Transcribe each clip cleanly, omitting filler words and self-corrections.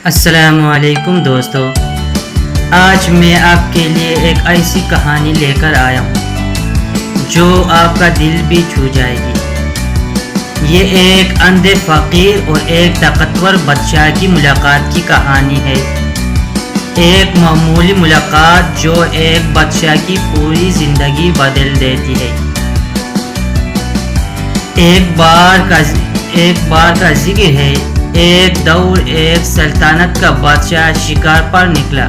السلام علیکم دوستو، آج میں آپ کے لیے ایک ایسی کہانی لے کر آیا ہوں جو آپ کا دل بھی چھو جائے گی۔ یہ ایک اندھے فقیر اور ایک طاقتور بادشاہ کی ملاقات کی کہانی ہے۔ ایک معمولی ملاقات جو ایک بادشاہ کی پوری زندگی بدل دیتی ہے۔ ایک بار کا ذکر ہے، ایک دور ایک سلطنت کا بادشاہ شکار پر نکلا۔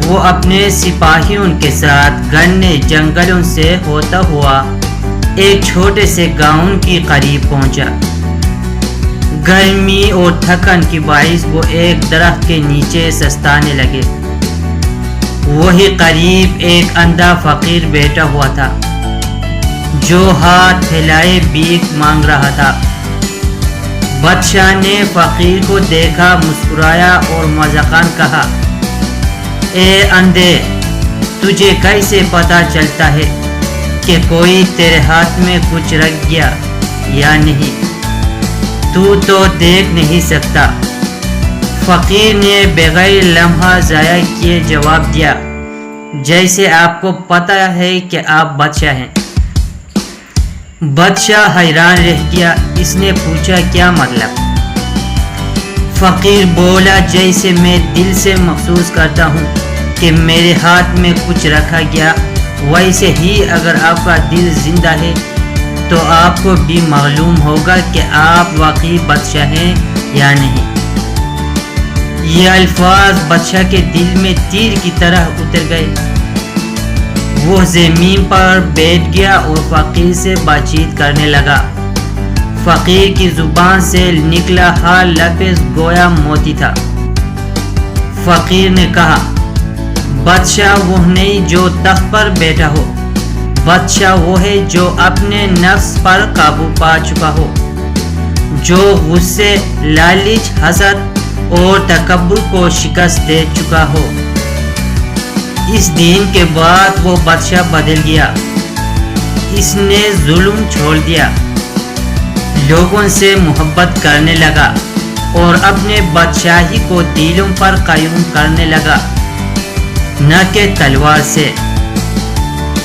وہ اپنے سپاہیوں کے ساتھ گھنے جنگلوں سے ہوتا ہوا ایک چھوٹے سے گاؤں کے قریب پہنچا۔ گرمی اور تھکن کے باعث وہ ایک درخت کے نیچے سستانے لگے۔ وہی قریب ایک اندھا فقیر بیٹھا ہوا تھا جو ہاتھ پھیلائے بھیک مانگ رہا تھا۔ بادشاہ نے فقیر کو دیکھا، مسکرایا اور مذاقاً کہا، اے اندھے، تجھے کیسے پتا چلتا ہے کہ کوئی تیرے ہاتھ میں کچھ رکھ گیا یا نہیں؟ تو دیکھ نہیں سکتا؟ فقیر نے بغیر لمحہ ضائع کیے جواب دیا، جیسے آپ کو پتا ہے کہ آپ بادشاہ ہیں۔ بادشاہ حیران رہ گیا۔ اس نے پوچھا، کیا مطلب؟ فقیر بولا، جیسے میں دل سے محسوس کرتا ہوں کہ میرے ہاتھ میں کچھ رکھا گیا، ویسے ہی اگر آپ کا دل زندہ ہے تو آپ کو بھی معلوم ہوگا کہ آپ واقعی بادشاہ ہیں یا نہیں۔ یہ الفاظ بادشاہ کے دل میں تیر کی طرح اتر گئے۔ وہ زمین پر بیٹھ گیا اور فقیر سے بات چیت کرنے لگا۔ فقیر کی زبان سے نکلا ہر لفظ گویا موتی تھا۔ فقیر نے کہا، بادشاہ وہ نہیں جو تخت پر بیٹھا ہو، بادشاہ وہ ہے جو اپنے نفس پر قابو پا چکا ہو، جو غصے، لالچ، حسد اور تکبر کو شکست دے چکا ہو۔ اس دن کے بعد وہ بادشاہ بدل گیا۔ اس نے ظلم چھوڑ دیا، لوگوں سے محبت کرنے لگا اور اپنے بادشاہی کو دلوں پر قائم کرنے لگا، نہ کہ تلوار سے۔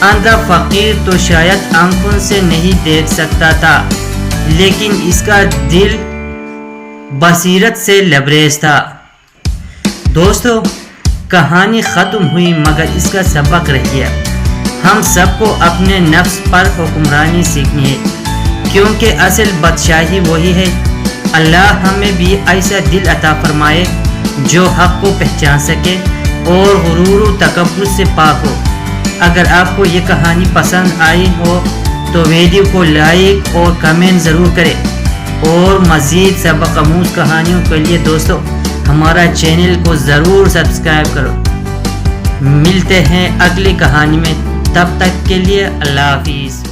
اندھا فقیر تو شاید آنکھوں سے نہیں دیکھ سکتا تھا، لیکن اس کا دل بصیرت سے لبریز تھا۔ دوستو، کہانی ختم ہوئی مگر اس کا سبق رہ گیا۔ ہم سب کو اپنے نفس پر حکمرانی سیکھنی ہے، کیونکہ اصل بادشاہی وہی ہے۔ اللہ ہمیں بھی ایسا دل عطا فرمائے جو حق کو پہچان سکے اور غرور و تکبر سے پاک ہو۔ اگر آپ کو یہ کہانی پسند آئی ہو تو ویڈیو کو لائک اور کمنٹ ضرور کریں، اور مزید سبق آموز کہانیوں کے لیے دوستو ہمارا چینل کو ضرور سبسکرائب کرو۔ ملتے ہیں اگلی کہانی میں، تب تک کے لیے اللہ حافظ۔